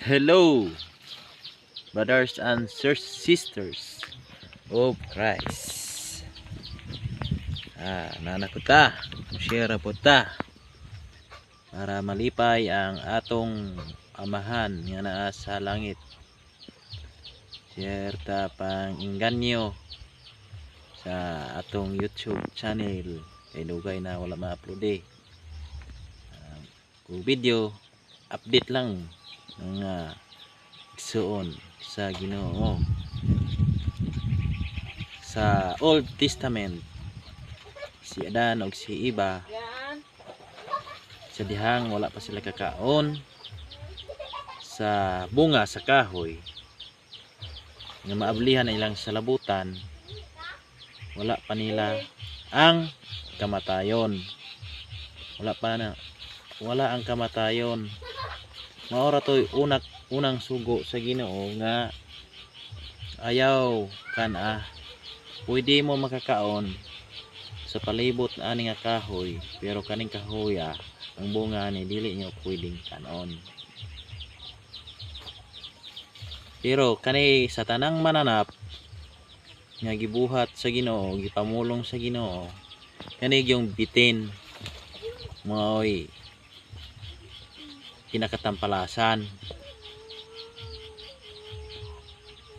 Hello, brothers and sisters of Christ. Nana po ta, share po ta para malipay ang atong amahan nga naa sa langit. Share ta pang inganyo sa atong YouTube channel kay dugay na wala ma-upload kung video update lang mga igsoon sa Ginoo sa Old Testament. Si Adan ug si Eva sa dihang wala pa sila kakaon sa bunga sa kahoy nga maablihan na ilang salabutan, wala pa nila ang kamatayon, wala ang kamatayon. Maora to'y unang sugo sa Ginoo nga ayaw pwede mo makakaon sa palibot ani nga kahoy, pero kaning kahoy ang bunga ni dili nyo pwedeng kanon. Pero kani sa tanang mananap nga gibuhat sa Ginoo, gipamulong sa Ginoo, kani yung bitin mo'y kinakatampalasan.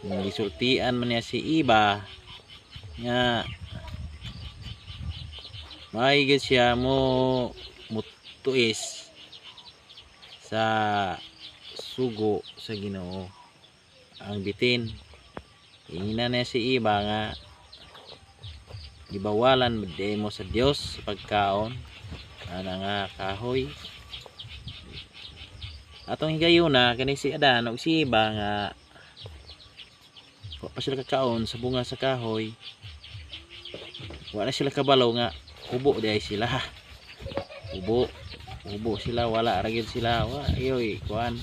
Gisultian man niya si Eva nga maigid siya mo mutuis sa sugo sa Ginoo ang bitin. Ingina niya si Eva nga gibawalan mo sa Dios sa pagkaon ana nga kahoy. Atong higayuna kani si Adan ug si Eva nga wa pa sila kakaon sa bunga sa kahoy, wala sila kabalaw nga ubo di ay sila. Ubo sila, wala ra gyud sila, ayoy kuan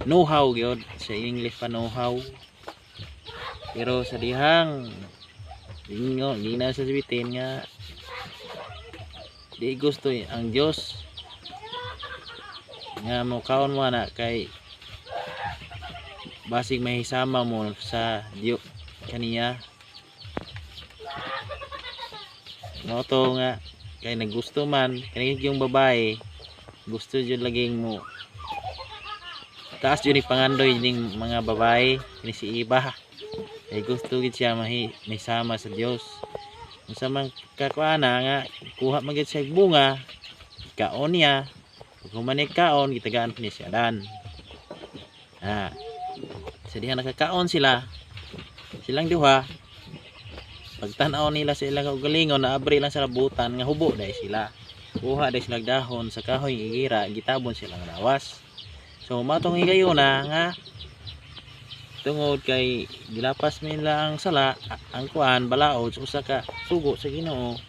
know-how gyud sa English pa, know-how. Pero sa dihang di na sa bitin nga di gusto ang Dios nga mo kaon mo na kay basig mahisama mo sa Diyo kaniya. No to nga kay nagusto man kani yung babae, gusto jud laging mo taas jud ni pangandoy ning mga babae kini si Eva, kay gusto gid siya mahisama sa Dios. Unsa man kakuana nga kuha man gid siya bunga, kaon niya. Kung manik kaon, gitagaan pa niya si Adan. Sa diha nakakaon silang duha. Pagtanaw nila sa ilang kaugalingon, naabri lang sa labutan, nga hubo dahil sila. Kuha dahil silang dahon, sa kahoy igira, gitabon silang lawas. So matong higayuna nga tungod kay gilapas nila ang sala, ang kuan, balaod, usa ka sugo sa Ginoo.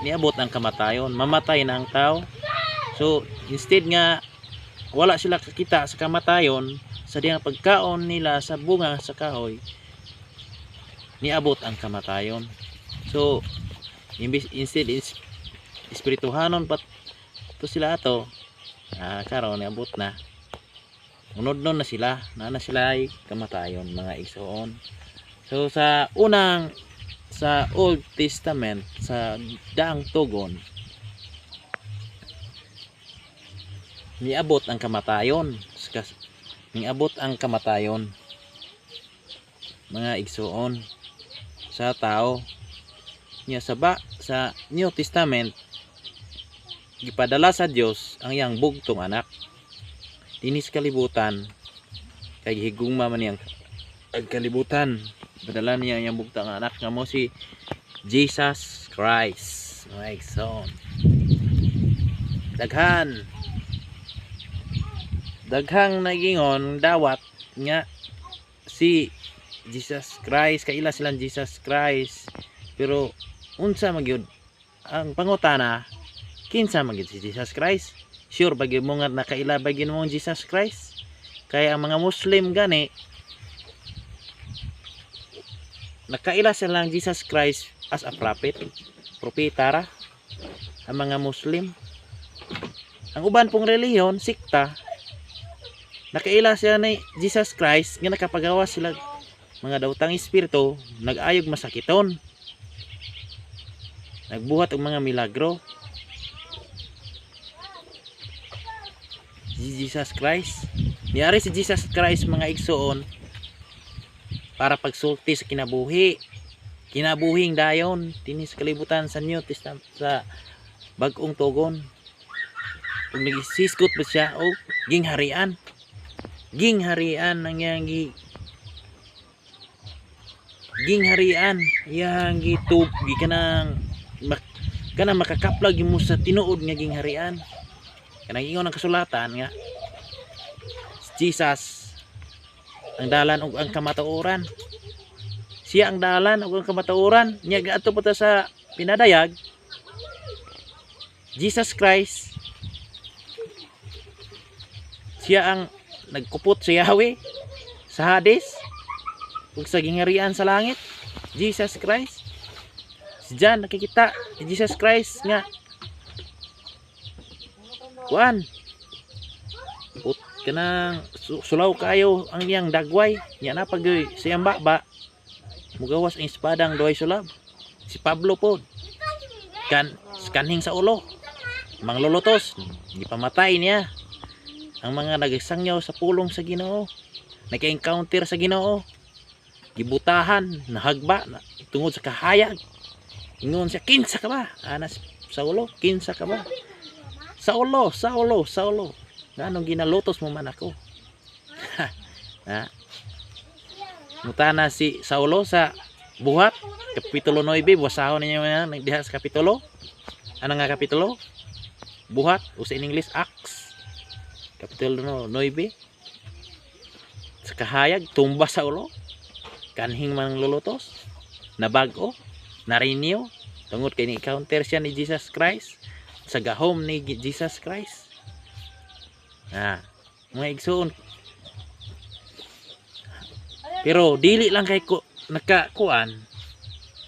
Niabot ang kamatayon, mamatay na ang tao. So instead nga wala sila kakita sa kamatayon, sa diyang pagkaon nila sa bunga sa kahoy, niabot ang kamatayon. So instead espirituhanon pa to sila ato, karon niabot na, unod-non na sila, na sila ay kamatayon mga igsoon. So sa Old Testament, sa daang tugon, niabot ang kamatayon, mga igsoon sa tao niya. Sa New Testament, gipadala sa Dios ang iyang bugtong anak dinis kalibutan, kay higugma man niyang kalibutan, padala niya ang bugtong anak nga mo si Jesus Christ, mga igsoon. daghang nagingon dawat nga si Jesus Christ, kaila silang Jesus Christ, pero unsa magyud ang pangutana, kinsa magyud si Jesus Christ? Sure ba gyud mo nga nakaila ba gyud mo Jesus Christ? Kay ang mga Muslim gani nakaila silang Jesus Christ as a prophet, propetara ang mga Muslim. Ang uban pong reliyon, sikta, nakaila siya ni Jesus Christ nga nakapagawa sila mga daotang espiritu, nag-ayog masakiton, nagbuhat og mga milagro. Jesus Christ, niyari si Jesus Christ mga igsoon para pagsulti sa kinabuhing dayon dinhi sa kalibutan sa New Testament, sa bag-ong tugon. Ug nagisiskot ba siya og gingharian ang iyang gingharian iyang gitugi kanang makakaplag mo sa tinuod nga gingharian. Kanang ingon ang kasulatan nga Jesus ang dalan ug ang kamatuoran. Siya ang dalan ug ang kamatuoran. Nya adto pa ta sa pinadayag, Jesus Christ siya ang nagkupot sa Yahweh sa Hades ug sa gingharian sa langit. Jesus Christ, si John nakikita ni Jesus Christ nga kuan kanang sulaw kayo ang iyang dagway nya na pag siyang baba mugawas ang espadang duay sulab. Si Pablo pod kanhing sa ulo manglulutos, di pamatay niya ang mga nagsangyaw sa pulong sa Ginoo, naka-encounter sa Ginoo, gibutahan, nahagba na, tungod sa kahayag. Ingon siya, kinsa ka ba? Anas Saulo, kinsa ka ba? Saulo. Ganong ginalutos mo man ako. Ha? Mutana si Saulo sa buhat, kapitulo 9, basahon ninyo yan, diha sa kapitulo. Ano nga kapitulo? Buhat, o sa in English, Acts. Kapitulo 9. Sa kahayag, tumba sa ulo. Kanhing man lulutos. Nabago, narinyo. Tungod kay ni-counter siya ni Jesus Christ. Sa gahom ni Jesus Christ. Mga igsoon. Pero dili lang kay ko nakakuan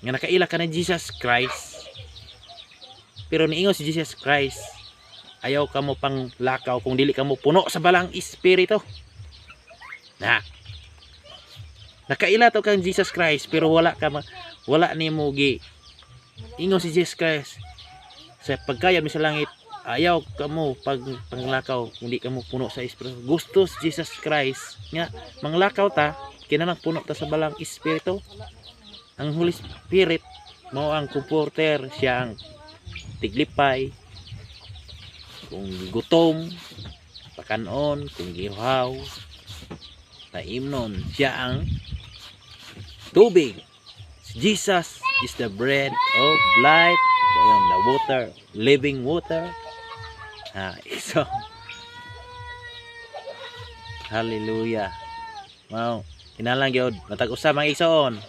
nga nakaila ka ni Jesus Christ. Pero niingon si Jesus Christ, ayaw ka mo pang lakaw kung dili ka mo puno sa balang espiritu. Nakaila to kang Jesus Christ pero wala nimo gi ingon si Jesus Christ sa pagkayab mi sa langit, ayaw ka mo panglakaw kung di ka mo puno sa espiritu. Gusto si Jesus Christ nga manglakaw ta kinahanglan puno ta sa balang espiritu. Ang Holy Spirit mao ang comforter, siya ang tiglipay kung gutom, pakanon, kung gihaw, taimnon. Siya ang tubig. Jesus is the bread of life, the water, living water. So hallelujah. Wow, kinalang gyud matag usa mga igsoon.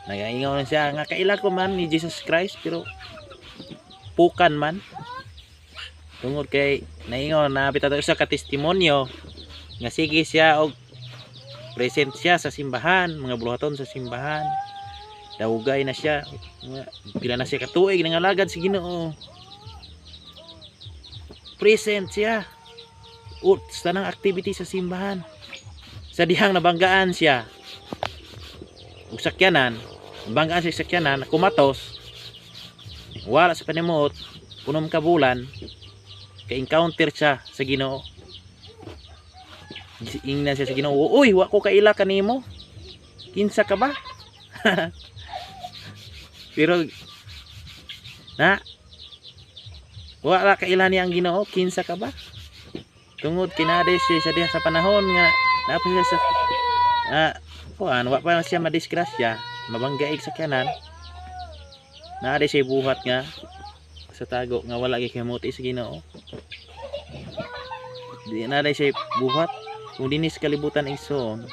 Nagaingon siya nga kaila ko man ni Jesus Christ pero pukan man. Tungod kay naingon na bitaw sa ka-testimonyo nga sige siya og present siya sa simbahan, mga buluhaton sa simbahan. Dawgay na siya, pila na siya katuig nangalagad si Ginoo. Present siya sa tanang activity sa simbahan. Sa dihang nabanggaan siya ug sakyanan, nabanggaan siya sakyanan, kumatos. Wala sa panimuot, punom ka bulan. Ka-encounter siya sa Ginoo. Ingnan siya sa Ginoo, "Uy, wa ko kaila kanimo. Kinsa ka ba?" Pero wala kaila niya ang Ginoo, kinsa ka ba? Tungod kinade siya sa diha sa panahon nga napon siya sa wa pa siya madisgrasya, mabanggaig sa kanan. Naade siya buhat nga sa tago nga wala gikamuti sa Ginoo. Di na siya buhat kung dinis kalibutan igsoon.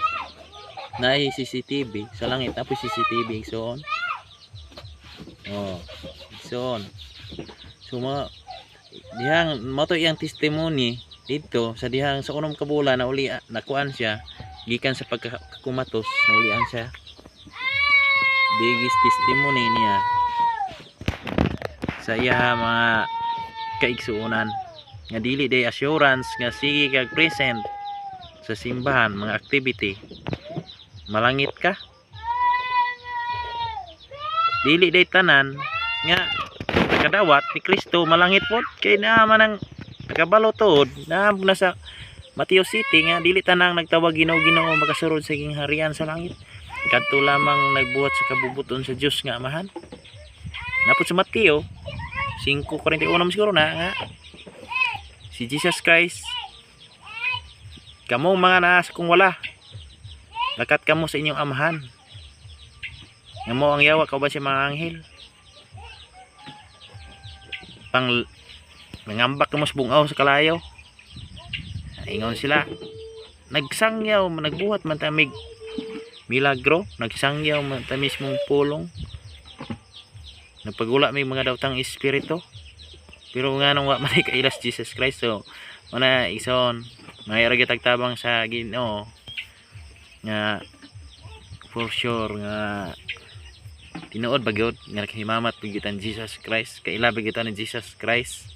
Naay CCTV sa langit, tapos CCTV igsoon. Igsoon. So dihang moto iyang testimony dito sa dihang sa unang kabulan na uli nakuan siya gikan sa pagkumatos na ulian siya. Biggest testimony niya sa iya mga kaigsuonan. nga dili day assurance nga sige kag present sa simbahan mga activity, malangit ka. Dili day tanan nga nakadawat ni Kristo malangit pod, kay naman ang nakabalo tuod na sa Mateo City nga dili tanang nagtawag Ginoo makasurod sa king harian sa langit, kadto lamang nagbuhat sa kabubuton sa Dios nga Amahan. Napod sa Mateo 5:41 siguro na nga si Jesus Christ, kamo mga naas kung wala, lakat kamo sa inyong amahan nga mo ang yawa kauban sa mga anghel, pang nangambak kamo sa bungaw sa kalayo. Ingon sila, nagsangyaw nagbuhat man tamig milagro, nagsangyaw man ta mismong pulong, nagpagula may mga dawtang espiritu, pero nga nung wa man kailas Jesus Christ. So mana ison may tagtabang sa Ginoo nga for sure nga tinuod bagyod nga nakahimamat bigitan Jesus Christ, kaila bigitan ni Jesus Christ.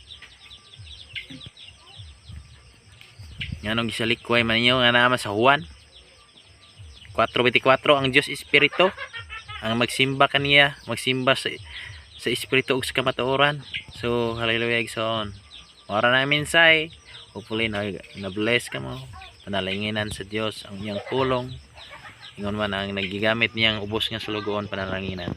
Nga nung gisalikway man ninyo nga naman sa Juan 4:24, ang Dios Espiritu, ang magsimba kaniya, magsimba sa Espiritu ug sa kamatuoran. So hallelujah igsoon. Ora na minsay, hopefully na bless ka mo, panalanginan sa Dios ang iyang pulong, ingon man ang nagigamit niyang ubos nga sulugoon panalanginan.